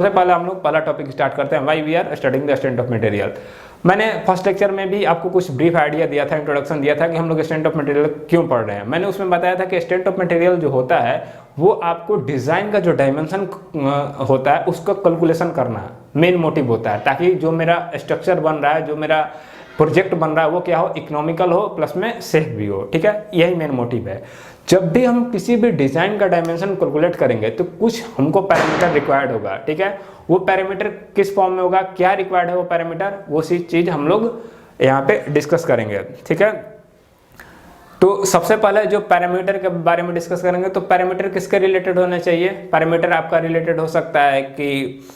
सबसे पहले हम लोग पहला टॉपिक स्टार्ट करते हैं, why we are studying the strength of material. मैंने फर्स्ट लेक्चर में भी आपको कुछ ब्रीफ आइडिया दिया था, इंट्रोडक्शन दिया था कि हम लोग स्ट्रेंथ ऑफ मटेरियल क्यों पढ़ रहे हैं। मैंने उसमें बताया था कि स्ट्रेंथ ऑफ मटेरियल जो होता है वो आपको डिज़ाइन का जो डायमेंशन होता है उसका कैलकुलेशन करना मेन मोटिव होता है, ताकि जो मेरा स्ट्रक्चर बन रहा है, जो मेरा प्रोजेक्ट बन रहा है वो क्या हो, इकोनॉमिकल हो प्लस में सेफ भी हो। ठीक है, यही मेन मोटिव है। जब भी हम किसी भी डिज़ाइन का डायमेंशन कैलकुलेट करेंगे तो कुछ हमको पैरामीटर रिक्वायर्ड होगा। ठीक है, वो पैरामीटर किस फॉर्म में होगा, क्या रिक्वायर्ड है वो पैरामीटर, वो सी चीज़ हम लोग यहाँ पे डिस्कस करेंगे। ठीक है, तो सबसे पहले जो पैरामीटर के बारे में डिस्कस करेंगे, तो पैरामीटर किसके रिलेटेड होना चाहिए। पैरामीटर आपका रिलेटेड हो सकता है कि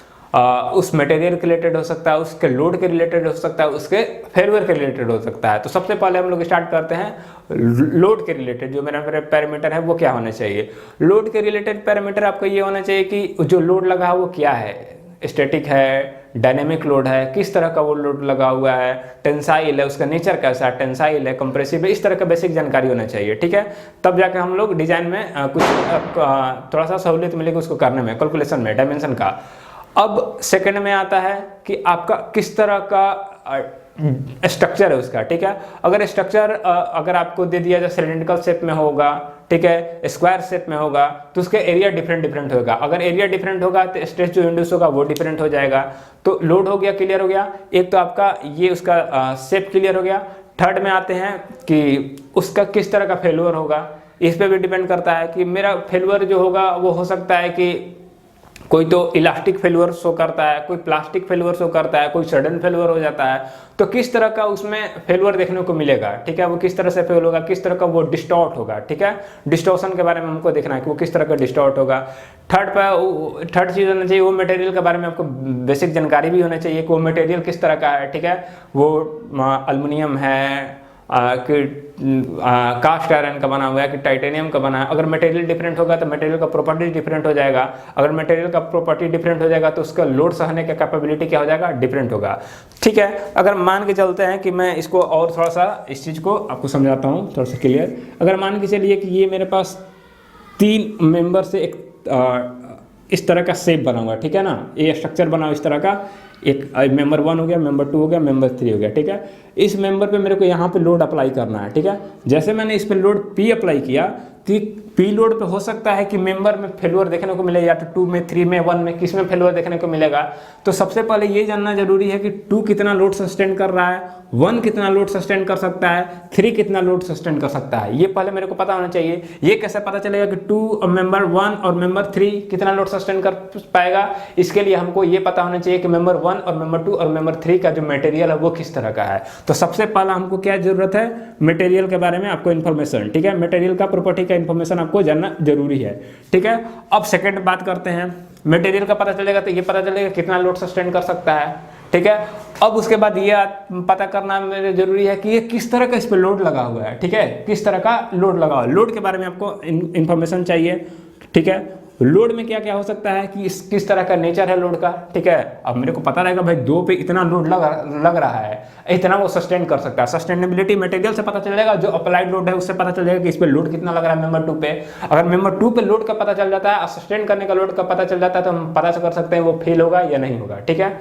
उस मटेरियल के रिलेटेड हो सकता है, उसके लोड के रिलेटेड हो सकता है, उसके फेल्योर के रिलेटेड हो सकता है। तो सबसे पहले हम लोग स्टार्ट करते हैं लोड के रिलेटेड। जो मेरा पैरामीटर है वो क्या होना चाहिए। लोड के रिलेटेड पैरामीटर आपको ये होना चाहिए कि जो लोड लगा है वो क्या है, स्टैटिक है, डायनेमिक लोड है, किस तरह का वो लोड लगा हुआ है, टेंसाइल है, उसका नेचर कैसा है, टेंसाइल है, कंप्रेसिव है, इस तरह का बेसिक जानकारी होना चाहिए। ठीक है, तब जाकर हम लोग डिजाइन में कुछ थोड़ा सा सहूलियत मिलेगी उसको करने में, कैलकुलेशन में, डायमेंशन का। अब सेकंड में आता है कि आपका किस तरह का स्ट्रक्चर है उसका। ठीक है, अगर स्ट्रक्चर अगर आपको दे दिया जाए सिलेंड्रिकल शेप में होगा, ठीक है, स्क्वायर शेप में होगा, तो उसके एरिया डिफरेंट होगा। अगर एरिया डिफरेंट होगा तो स्ट्रेस जो इंड्यूस होगा वो डिफरेंट हो जाएगा। तो लोड हो गया, क्लियर हो गया। एक तो आपका ये उसका शेप क्लियर हो गया। थर्ड में आते हैं कि उसका किस तरह का फेल्योर होगा। इस पे भी डिपेंड करता है कि मेरा फेल्योर जो होगा वो हो सकता है कि कोई तो इलास्टिक फेल्योर शो करता है, कोई प्लास्टिक फेल्योर शो करता है, कोई सडन फेल्योर हो जाता है। तो किस तरह का उसमें फेल्योर देखने को मिलेगा। ठीक है, वो किस तरह से फेल होगा, किस तरह का वो डिस्टॉर्ट होगा। ठीक है, डिस्टॉर्शन के बारे में हमको देखना है कि वो किस तरह का डिस्टॉर्ट होगा। थर्ड चीज़ होना चाहिए, वो मटेरियल के बारे में आपको बेसिक जानकारी भी होना चाहिए कि वो मटेरियल किस तरह का है। ठीक है, वो एल्युमिनियम है कि कास्ट आयरन का बना हुआ है कि टाइटेनियम का बना है। अगर मटेरियल डिफरेंट होगा तो मटेरियल का प्रॉपर्टी डिफरेंट हो जाएगा। अगर मटेरियल का प्रॉपर्टी डिफरेंट हो जाएगा तो उसका लोड सहने का कैपेबिलिटी क्या हो जाएगा, डिफरेंट होगा। ठीक है, अगर मान के चलते हैं कि मैं इसको और थोड़ा सा इस चीज़ को आपको समझाता हूँ थोड़ा सा क्लियर। अगर मान के चलिए कि ये मेरे पास 3 मेंबर से एक इस तरह का शेप बना हुआ है। ठीक है ना, ये स्ट्रक्चर बना हुआ इस तरह का, एक मेंबर 1 हो गया, मेंबर 2 हो गया, मेंबर 3 हो गया। ठीक है, इस मेंबर पे मेरे को यहाँ पे लोड अप्लाई करना है। ठीक है, जैसे मैंने इस पे लोड P अप्लाई किया तो P लोड पे हो सकता है कि मेंबर में फेल्योर देखने को मिले, या तो 2 में, 3 में, 1 में, किस में फेल्योर देखने को मिलेगा। तो सबसे पहले ये जानना जरूरी है कि 2 कितना लोड सस्टेन कर रहा है, 1 कितना लोड सस्टेन कर सकता है, 3 कितना लोड सस्टेन कर सकता है। ये पहले मेरे को पता होना चाहिए। ये कैसे पता चलेगा कि 2 मेंबर 1 और मेंबर 3 कितना लोड सस्टेन कर पाएगा। इसके लिए हमको ये पता होना चाहिए कि मेंबर 1 और मेंबर 2 और मेंबर 3 का जो मटेरियल है वो किस तरह का है। तो सबसे पहला हमको क्या जरूरत है, मटेरियल के बारे में आपको इन्फॉर्मेशन। ठीक है, मटेरियल का प्रॉपर्टी का इन्फॉर्मेशन आपको जानना जरूरी है। ठीक है, अब सेकंड बात करते हैं, मटेरियल का पता चलेगा तो ये पता चलेगा कितना लोड सस्टेन कर सकता है। ठीक है, अब उसके बाद ये पता करना मेरे जरूरी है कि ये किस तरह का इस पे लोड लगा हुआ है। ठीक है, किस तरह का लोड लगा हुआ है, लोड के बारे में आपको इन्फॉर्मेशन चाहिए। ठीक है, लोड में क्या क्या हो सकता है कि किस तरह का नेचर है लोड का। ठीक है, अब मेरे को पता रहेगा भाई 2 पे इतना लोड लग रहा है, इतना वो सस्टेन कर सकता है। सस्टेनेबिलिटी मटेरियल से पता चलेगा, जो अप्लाइड लोड है उससे पता चलेगा कि इस पे लोड कितना लग रहा है मेंबर 2 पे। अगर मेंबर 2 पे लोड का पता चल जाता है और सस्टेन करने का लोड का पता चल जाता है तो हम पता कर सकते हैं वो फेल होगा या नहीं होगा। ठीक है,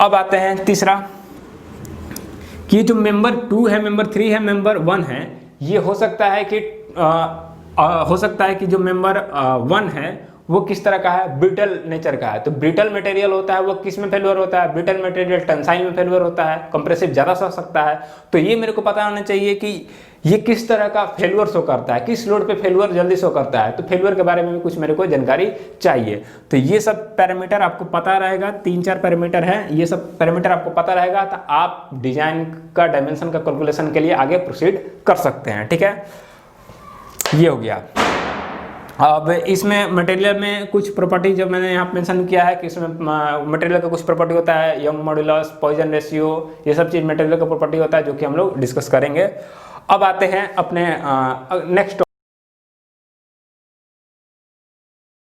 अब आते हैं तीसरा कि जो मेंबर 2 है, मेंबर 3 है, मेंबर 1 है, ये हो सकता है कि जो मेंबर 1 है वो किस तरह का है, ब्रिटल नेचर का है। तो ब्रिटल मटेरियल होता है वो किस में फेल्योर होता है, ब्रिटल मटेरियल टेंसाइल में फेल्योर होता है, कंप्रेसिव ज़्यादा सह सकता है। तो ये मेरे को पता होना चाहिए कि ये किस तरह का फेल्योर शो करता है, किस लोड पे फेल्योर जल्दी शो करता है। तो फेल्योर के बारे में भी कुछ मेरे को जानकारी चाहिए। तो ये सब पैरामीटर आपको पता रहेगा, 3-4 पैरामीटर हैं, ये सब पैरामीटर आपको पता रहेगा तो आप डिजाइन का डायमेंशन का कैलकुलेशन के लिए आगे प्रोसीड कर सकते हैं। ठीक है, ये हो गया। अब इसमें मटेरियल में कुछ प्रॉपर्टी जब मैंने यहाँ मेंशन किया है कि इसमें मटेरियल का कुछ प्रॉपर्टी होता है, यंग मॉड्यूलस, पॉइजन रेशियो, ये सब चीज़ मटेरियल का प्रॉपर्टी होता है जो कि हम लोग डिस्कस करेंगे। अब आते हैं अपने नेक्स्ट